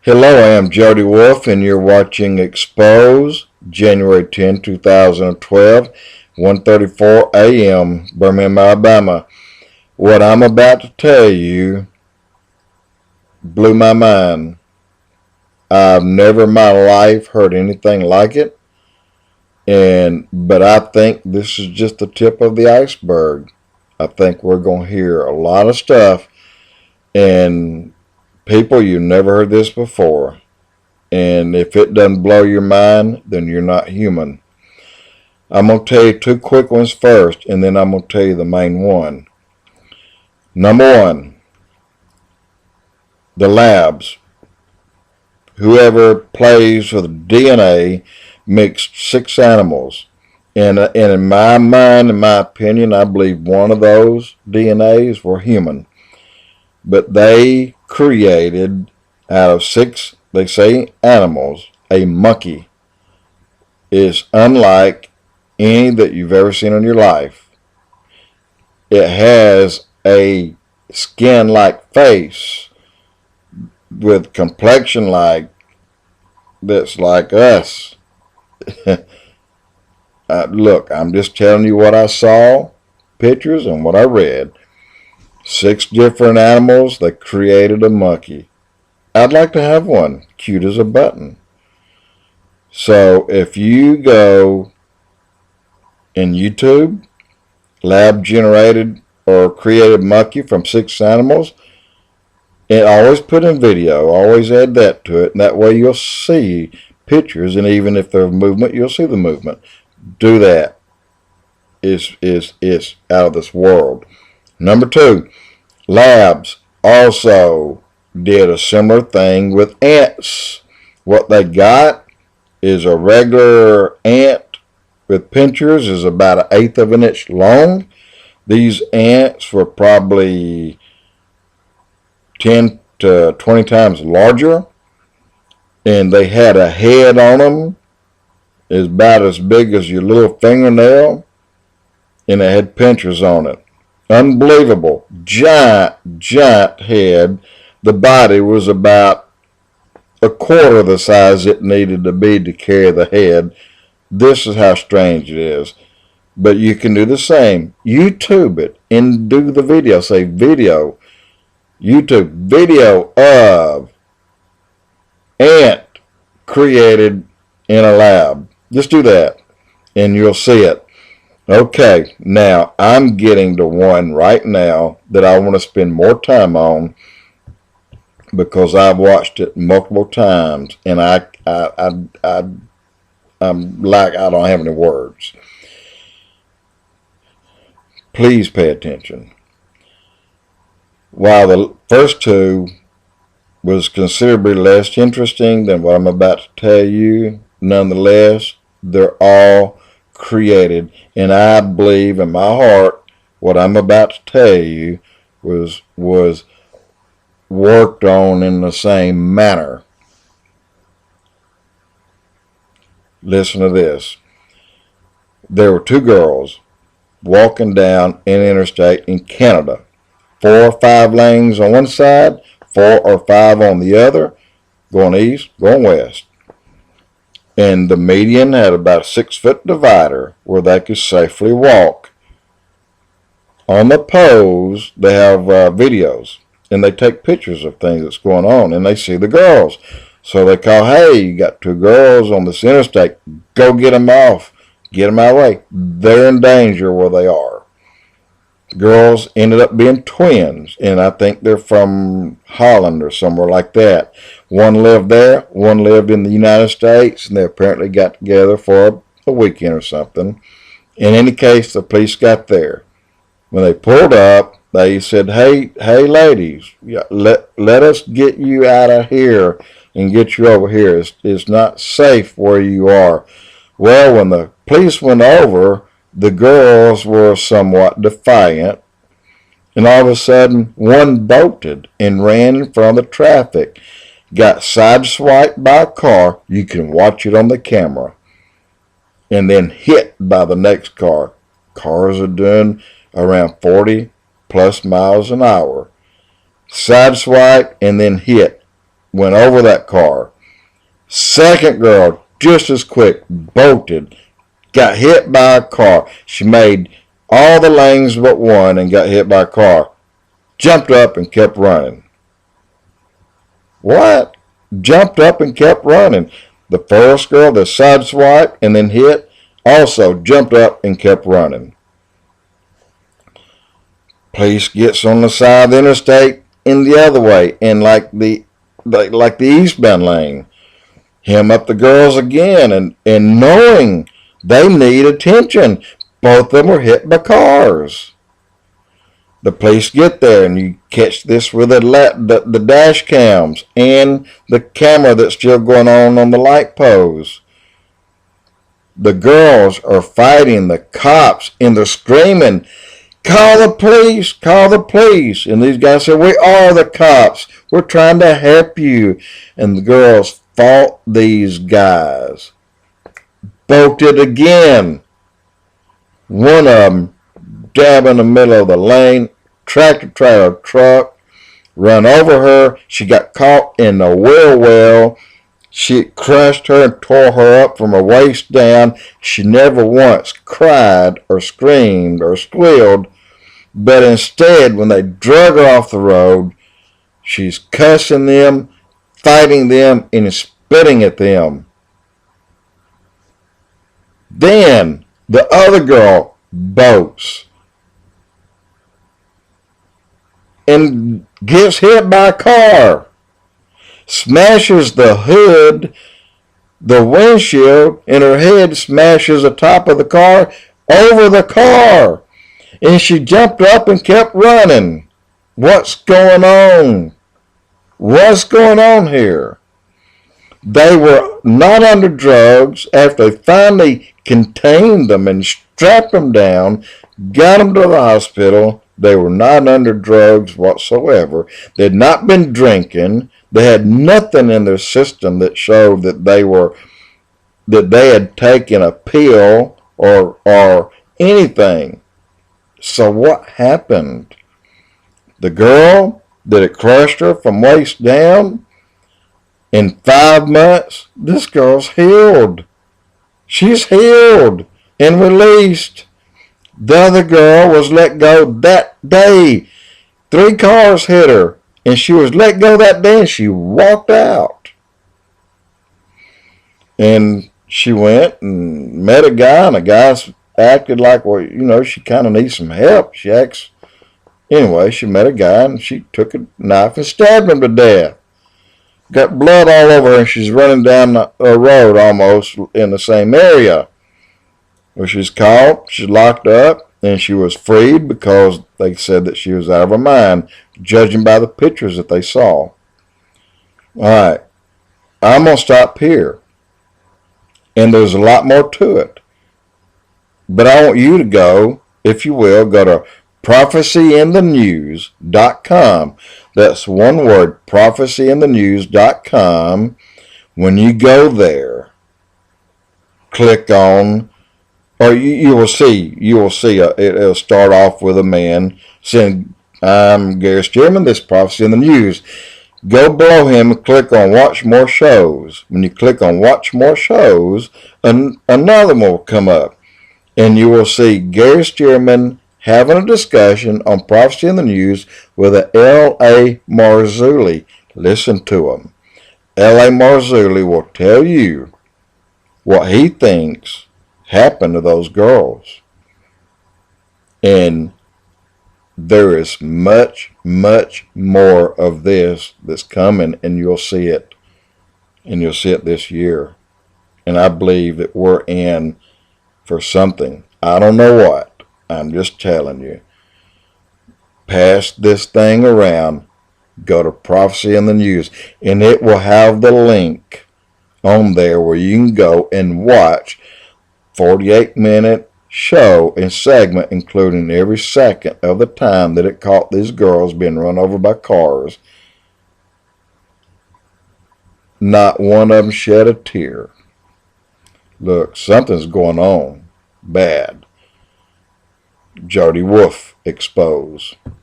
Hello, I am Jody Wolf, and you're watching EXPOZ, January 10, 2012, 1:34 a.m., Birmingham, Alabama. What I'm about to tell you blew my mind. I've never in my life heard anything like it, but I think this is just the tip of the iceberg. I think we're going to hear a lot of stuff, and people, you've never heard this before. And if it doesn't blow your mind, then you're not human. I'm going to tell you two quick ones first, and then I'm going to tell you the main one. Number one, the labs. Whoever plays with DNA mixed 6 animals. And in my mind, in my opinion, I believe one of those DNAs were human. But they created out of 6, they say, animals, a monkey is unlike any that you've ever seen in your life. It has a skin-like face with complexion that's like us. Look, I'm just telling you what I saw, pictures, and what I read. 6 different animals that created a monkey. I'd like to have one, cute as a button. So if you go in YouTube, lab generated or created monkey from 6 animals, and always put in video, always add that to it, and that way you'll see pictures, and even if there's movement, you'll see the movement. Do that. It's out of this world. Number 2, labs also did a similar thing with ants. What they got is a regular ant with pinchers is about 1/8 of an inch long. These ants were probably 10 to 20 times larger, and they had a head on them is about as big as your little fingernail, and it had pinchers on it. Unbelievable. Giant head. The body was about 1/4 the size it needed to be to carry the head. This is how strange it is. But you can do the same. YouTube it and do the video. Say video. YouTube video of ant created in a lab. Just do that and you'll see it. Okay, now I'm getting to one right now that I want to spend more time on because I've watched it multiple times, and I'm like I don't have any words. Please pay attention. While the first 2 was considerably less interesting than what I'm about to tell you, nonetheless, they're all created, and I believe in my heart what I'm about to tell you was worked on in the same manner. Listen to this. There were 2 girls walking down an interstate in Canada. 4 or 5 lanes on one side, 4 or 5 on the other, going east, going west. And the median had about a 6-foot divider where they could safely walk. On the poles, they have videos, and they take pictures of things that's going on, and they see the girls. So they call, hey, you got 2 girls on this interstate. Go get them off. Get them out of the way. They're in danger where they are. The girls ended up being twins, and I think they're from Holland or somewhere like that. One lived there, one lived in the United States, and they apparently got together for a weekend or something. In any case, the police got there. When they pulled up, they said, hey ladies, let us get you out of here and get you over here. It's not safe where you are. Well, when the police went over, the girls were somewhat defiant, and all of a sudden, one bolted and ran in front of the traffic. Got sideswiped by a car. You can watch it on the camera. And then hit by the next car. Cars are doing around 40+ miles an hour. Sideswipe and then hit. went over that car. Second girl, just as quick, bolted, got hit by a car. She made all the lanes but one and got hit by a car. Jumped up and kept running. What? Jumped up and kept running. The first girl that sideswiped and then hit also jumped up and kept running. Police gets on the side of the interstate in the other way, and like the eastbound lane. Hem up the girls again, and knowing they need attention. Both of them were hit by cars. The police get there, and you catch this with the dash cams and the camera that's still going on the light post. The girls are fighting the cops, and they're screaming, "Call the police! Call the police!" And these guys say, "We are the cops. We're trying to help you." And the girls fought these guys. Bolted again. One of them dab in the middle of the lane, tractor trailer truck, run over her. She got caught in the wheel well. She crushed her and tore her up from her waist down. She never once cried or screamed or squealed, but instead, when they drug her off the road, she's cussing them, fighting them, and spitting at them. Then the other girl bolts and gets hit by a car, smashes the hood, the windshield, and her head smashes the top of the car over the car. And she jumped up and kept running. What's going on? What's going on here? They were not under drugs. After they finally contained them and strapped them down, got them to the hospital, they were not under drugs whatsoever. They had not been drinking. They had nothing in their system that showed that they had taken a pill or anything. So what happened? The girl that had crushed her from waist down, in 5 months, this girl's healed. She's healed and released. The other girl was let go that day. 3 cars hit her, and she was let go that day, and she walked out. And she went and met a guy, and the guy acted like, well, she kind of needs some help. Anyway, she met a guy, and she took a knife and stabbed him to death. Got blood all over her, and she's running down a road almost in the same area. Well, she's caught, she's locked up, and she was freed because they said that she was out of her mind, judging by the pictures that they saw. All right, I'm going to stop here. And there's a lot more to it. But I want you to go, if you will, go to prophecyinthenews.com. That's one word, prophecyinthenews.com. When you go there, click on, or you will see, it'll start off with a man saying, "I'm Gary Stearman, this is Prophecy in the News." Go below him and click on Watch More Shows. When you click on Watch More Shows, another one will come up. And you will see Gary Stearman having a discussion on Prophecy in the News with a L.A. Marzulli. Listen to him. L.A. Marzulli will tell you what he thinks happened to those girls. And there is much, much more of this that's coming, and you'll see it. And you'll see it this year. And I believe that we're in for something. I don't know what. I'm just telling you. Pass this thing around. Go to Prophecy in the News, and it will have the link on there where you can go and watch 48-minute show and segment, including every second of the time that it caught these girls being run over by cars. Not one of them shed a tear. Look, something's going on bad. Jody Wolf, EXPOZ.